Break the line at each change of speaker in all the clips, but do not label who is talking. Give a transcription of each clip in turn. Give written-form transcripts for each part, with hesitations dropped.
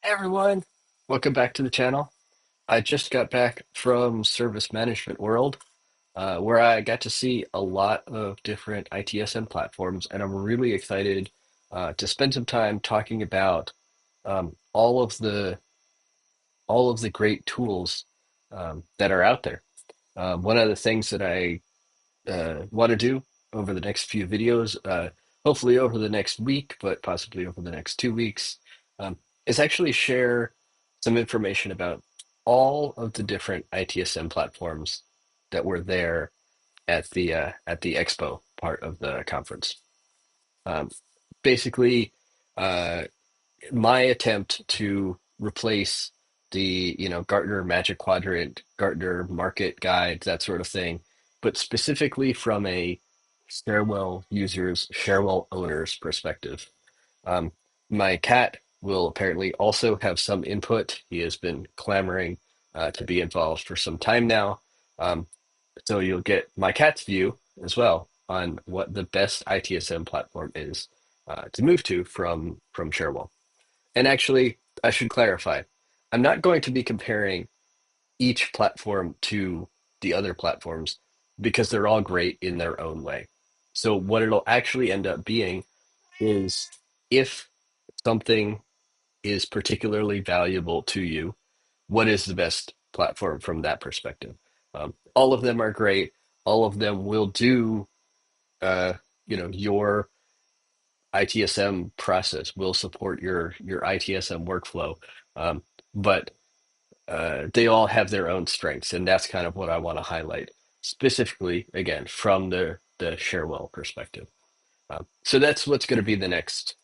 Hey everyone, welcome back to the channel. I just got back from Service Management World, where I got to see a lot of different ITSM platforms, and I'm really excited to spend some time talking about um, all of the all of the great tools that are out there. One of the things that I want to do over the next few videos, hopefully over the next week, but possibly over the next 2 weeks, um, is actually share some information about all of the different ITSM platforms that were there at the expo part of the conference. Um, Basically, uh, my attempt to replace the Gartner Magic Quadrant, Gartner Market Guide, that sort of thing, but specifically from a Cherwell users, Cherwell owners perspective. Um, my cat will apparently also have some input. He has been clamoring to be involved for some time now. Um, so you'll get my cat's view as well on what the best ITSM platform is to move to from Cherwell. And actually, I should clarify, I'm not going to be comparing each platform to the other platforms because they're all great in their own way. So what it'll actually end up being is if something is particularly valuable to you, what is the best platform from that perspective? All of them are great. All of them will do, uh, your ITSM process, will support your ITSM workflow. Um, but they all have their own strengths, and that's kind of what I want to highlight specifically, again, from the Cherwell perspective. So that's what's going to be the next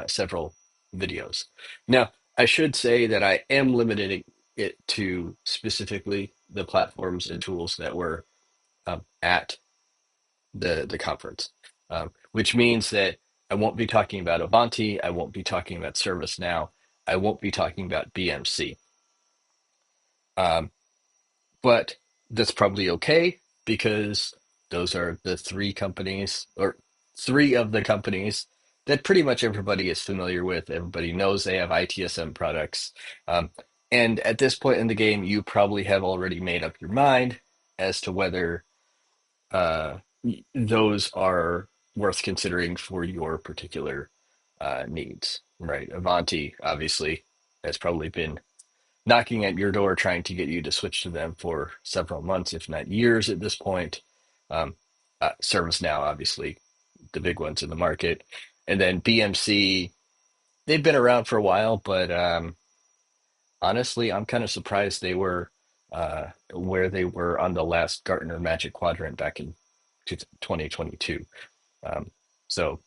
several videos. Now, I should say that I am limiting it to specifically the platforms and tools that were at the conference, which means that I won't be talking about Avanti, I won't be talking about ServiceNow, I won't be talking about BMC. Um, but that's probably okay because those are the three companies or three of the companies that pretty much everybody is familiar with. Everybody knows they have ITSM products. Um, and at this point in the game, you probably have already made up your mind as to whether those are worth considering for your particular needs, right? Avanti, obviously, has probably been knocking at your door trying to get you to switch to them for several months, if not years at this point. Um, ServiceNow, obviously, the big ones in the market. And then BMC, they've been around for a while, but honestly, I'm kind of surprised they were where they were on the last Gartner Magic Quadrant back in 2022. Um, so,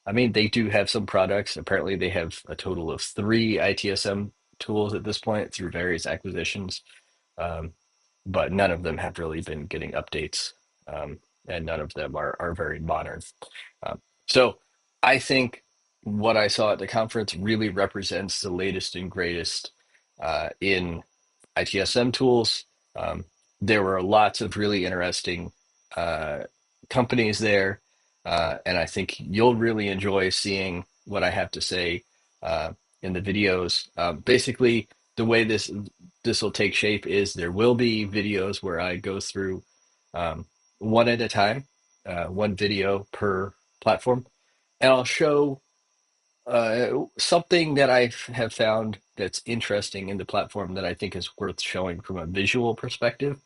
I mean, they do have some products. Apparently, they have a total of three ITSM tools at this point through various acquisitions. Um, but none of them have really been getting updates, and none of them are very modern. So I think what I saw at the conference really represents the latest and greatest in ITSM tools. Um, there were lots of really interesting uh, companies there, and I think you'll really enjoy seeing what I have to say uh, in the videos. Basically, the way this will take shape is there will be videos where I go through um, one at a time, one video per platform, and I'll show something that I have found that's interesting in the platform that I think is worth showing from a visual perspective.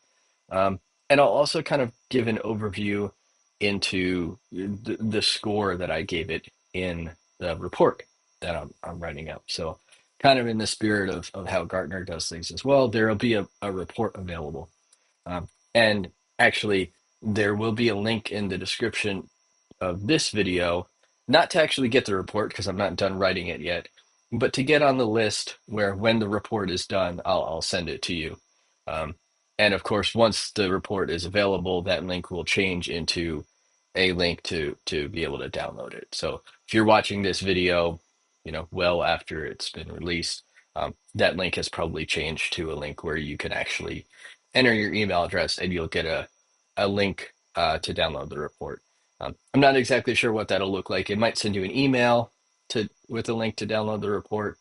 Um, and I'll also kind of give an overview into the score that I gave it in the report that I'm writing up. So, kind of in the spirit of how Gartner does things as well, there will be a report available. And actually, there will be a link in the description of this video, not to actually get the report because I'm not done writing it yet, but to get on the list where when the report is done, I'll send it to you. Um, and of course, once the report is available, that link will change into a link to be able to download it. So if you're watching this video, well after it's been released, that link has probably changed to a link where you can actually enter your email address and you'll get a link to download the report. I'm not exactly sure what that'll look like. It might send you an email with a link to download the report,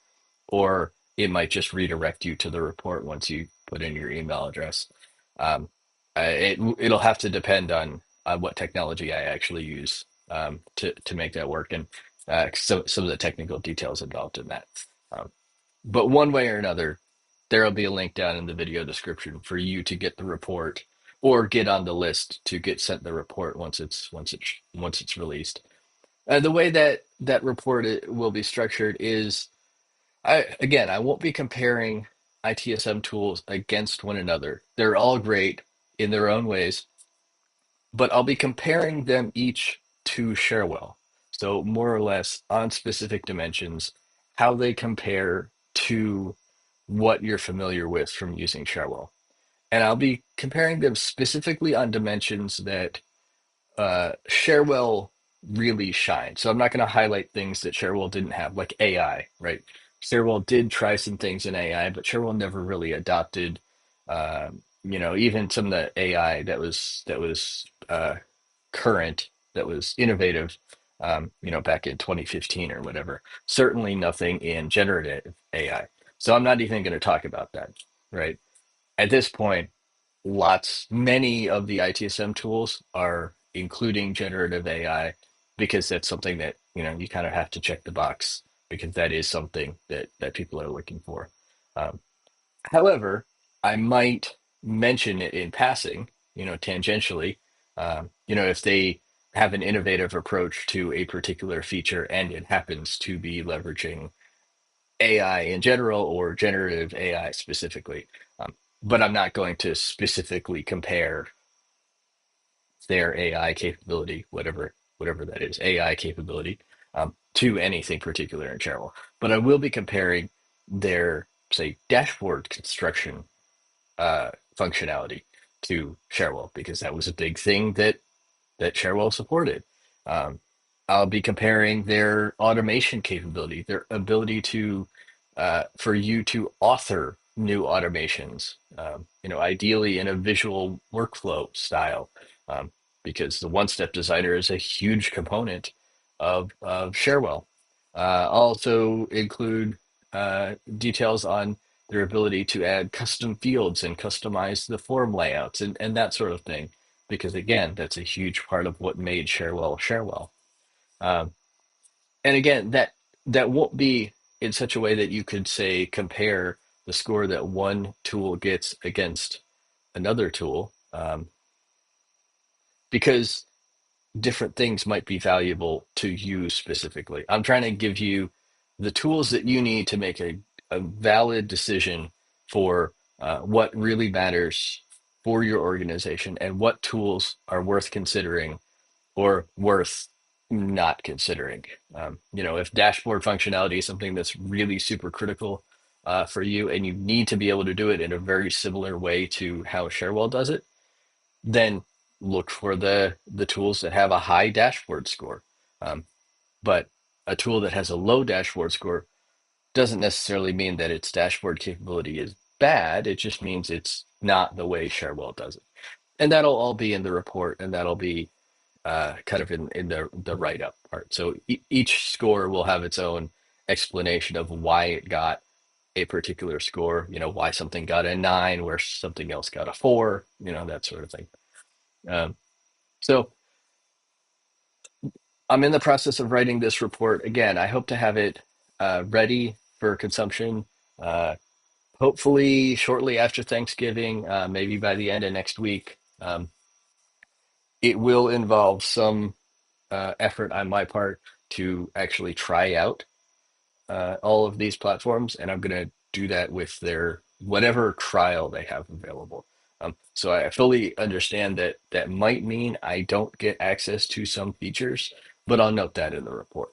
or it might just redirect you to the report once you put in your email address. Um, it'll have to depend on what technology I actually use to make that work, and some of the technical details involved in that. Um, but one way or another, there'll be a link down in the video description for you to get the report or get on the list to get sent the report once it's released. The way that report will be structured is, I won't be comparing ITSM tools against one another. They're all great in their own ways, but I'll be comparing them each to Cherwell. So more or less on specific dimensions, how they compare to what you're familiar with from using Cherwell. And I'll be comparing them specifically on dimensions that Cherwell really shine. So I'm not going to highlight things that Cherwell didn't have, like AI, right? Cherwell did try some things in AI, but Cherwell never really adopted, even some of the AI that was current, that was innovative, back in 2015 or whatever. Certainly nothing in generative AI. So I'm not even going to talk about that, right? At this point, many of the ITSM tools are including generative AI because that's something that, you kind of have to check the box because that is something that people are looking for. Um, However, I might mention it in passing, tangentially, if they have an innovative approach to a particular feature and it happens to be leveraging AI in general or generative AI specifically. But I'm not going to specifically compare their AI capability, whatever that is, AI capability, to anything particular in Cherwell. But I will be comparing their, say, dashboard construction functionality to Cherwell because that was a big thing that Cherwell supported. Um, I'll be comparing their automation capability, their ability to for you to author new automations, ideally in a visual workflow style, um, because the one-step designer is a huge component of Cherwell. Also include details on their ability to add custom fields and customize the form layouts and that sort of thing because again, that's a huge part of what made Cherwell Cherwell. Um, and again, that won't be in such a way that you could say compare the score that one tool gets against another tool, because different things might be valuable to you specifically. I'm trying to give you the tools that you need to make a valid decision for what really matters for your organization and what tools are worth considering or worth not considering. If dashboard functionality is something that's really super critical for you and you need to be able to do it in a very similar way to how Cherwell does it, then look for the tools that have a high dashboard score. Um, but a tool that has a low dashboard score doesn't necessarily mean that its dashboard capability is bad. It just means it's not the way Cherwell does it. And that'll all be in the report, and that'll be kind of in the write up part. So each score will have its own explanation of why it got a particular score. Why something got a 9, where something else got a 4. That sort of thing. Um, so I'm in the process of writing this report. Again, I hope to have it ready for consumption. Uh, Hopefully shortly after Thanksgiving, maybe by the end of next week. It will involve some effort on my part to actually try out all of these platforms, and I'm going to do that with their whatever trial they have available. So I fully understand that that might mean I don't get access to some features, but I'll note that in the report.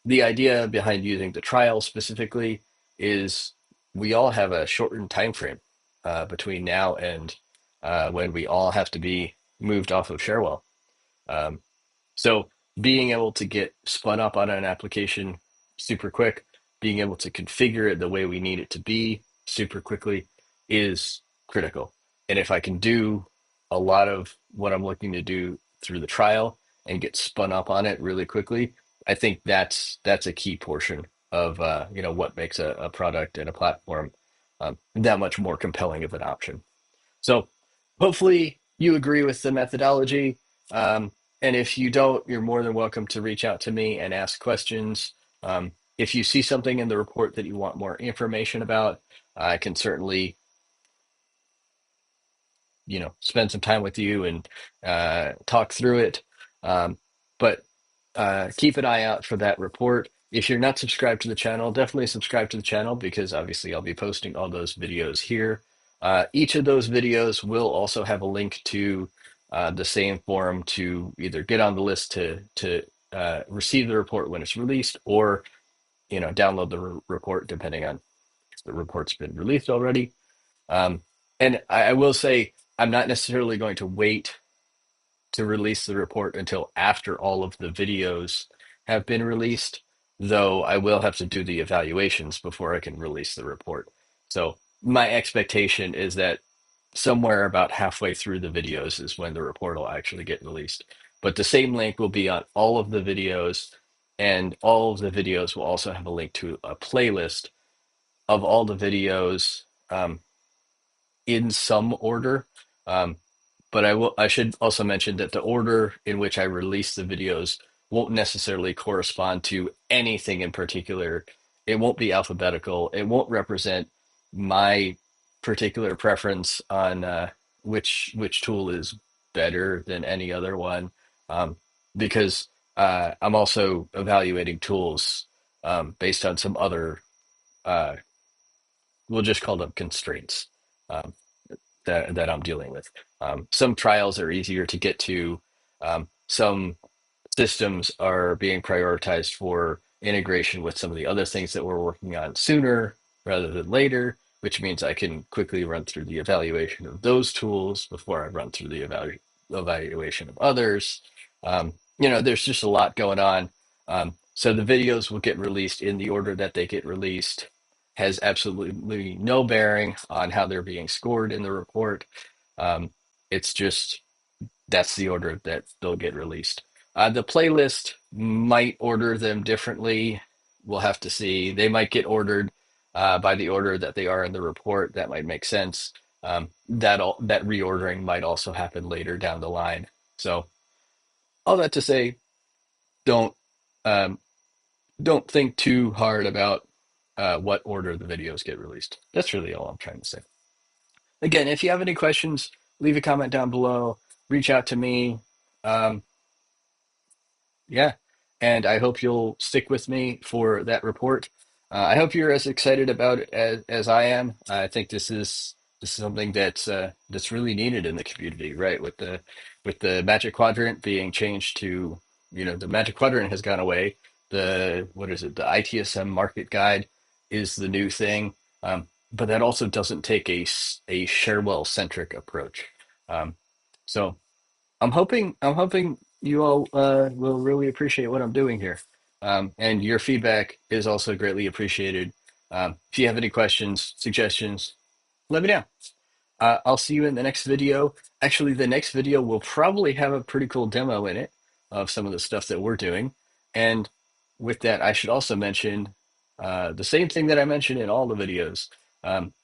The idea behind using the trial specifically is we all have a shortened time frame between now and when we all have to be moved off of Cherwell. Um, so being able to get spun up on an application super quick, being able to configure it the way we need it to be super quickly is critical. And if I can do a lot of what I'm looking to do through the trial and get spun up on it really quickly, I think that's a key portion of what makes a product and a platform that much more compelling of an option. So hopefully you agree with the methodology. Um, and if you don't, you're more than welcome to reach out to me and ask questions. If you see something in the report that you want more information about, I can certainly, spend some time with you and talk through it. Um, but keep an eye out for that report. If you're not subscribed to the channel, definitely subscribe to the channel because obviously I'll be posting all those videos here. Each of those videos will also have a link to the same forum to either get on the list to receive the report when it's released, or download the report depending on if the report's been released already. Um, and I will say I'm not necessarily going to wait to release the report until after all of the videos have been released, though I will have to do the evaluations before I can release the report. So my expectation is that somewhere about halfway through the videos is when the report will actually get released. But the same link will be on all of the videos, and all of the videos will also have a link to a playlist of all the videos in some order. Um, but I should also mention that the order in which I release the videos won't necessarily correspond to anything in particular. It won't be alphabetical. It won't represent my particular preference on which tool is better than any other one, because I'm also evaluating tools based on some other, uh, we'll just call them constraints. Um, that I'm dealing with. Some trials are easier to get to. Some systems are being prioritized for integration with some of the other things that we're working on sooner rather than later, which means I can quickly run through the evaluation of those tools before I run through the evaluation of others. There's just a lot going on. So the videos will get released in the order that they get released. Has absolutely no bearing on how they're being scored in the report. Um, it's just that's the order that they'll get released. The playlist might order them differently. We'll have to see. They might get ordered by the order that they are in the report. That might make sense. That reordering might also happen later down the line. So all that to say, don't um, don't think too hard about what order the videos get released. That's really all I'm trying to say. Again, if you have any questions, leave a comment down below. Reach out to me. Um, Yeah, and I hope you'll stick with me for that report. I hope you're as excited about it as I am. I think this is something that's really needed in the community, right? With the Magic Quadrant being changed to, the Magic Quadrant has gone away. The what is it? The ITSM Market Guide is the new thing, but that also doesn't take a Cherwell centric approach. Um, so. I'm hoping you all will really appreciate what I'm doing here. And your feedback is also greatly appreciated. If you have any questions, suggestions, let me know. I'll see you in the next video. Actually, the next video will probably have a pretty cool demo in it of some of the stuff that we're doing. And with that, I should also mention the same thing that I mentioned in all the videos.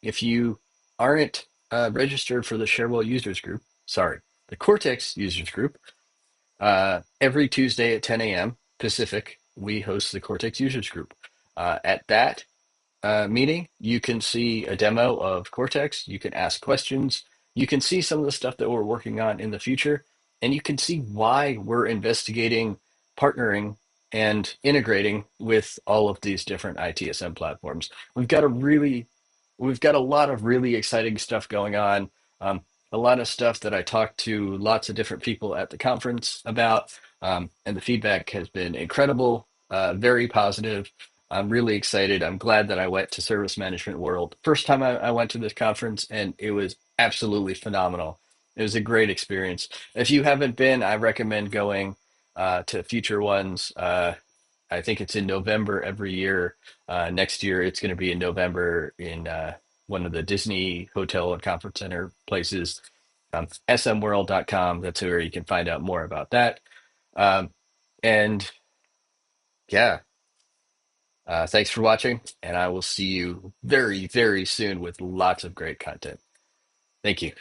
If you aren't registered for the Cherwell users group, sorry, the Cortex users group, every Tuesday at 10 a.m. Pacific, we host the Cortex users group. At that meeting, you can see a demo of Cortex. You can ask questions. You can see some of the stuff that we're working on in the future, and you can see why we're investigating partnering and integrating with all of these different ITSM platforms. We've got a lot of really exciting stuff going on. A lot of stuff that I talked to lots of different people at the conference about, and the feedback has been incredible, very positive. I'm really excited. I'm glad that I went to Service Management World. First time I went to this conference, and it was absolutely phenomenal. It was a great experience. If you haven't been, I recommend going to future ones. I think it's in November every year. Next year, it's going to be in November in one of the Disney Hotel and Conference Center places. smworld.com. That's where you can find out more about that. Um, and yeah, Thanks for watching, and I will see you very, very soon with lots of great content. Thank you.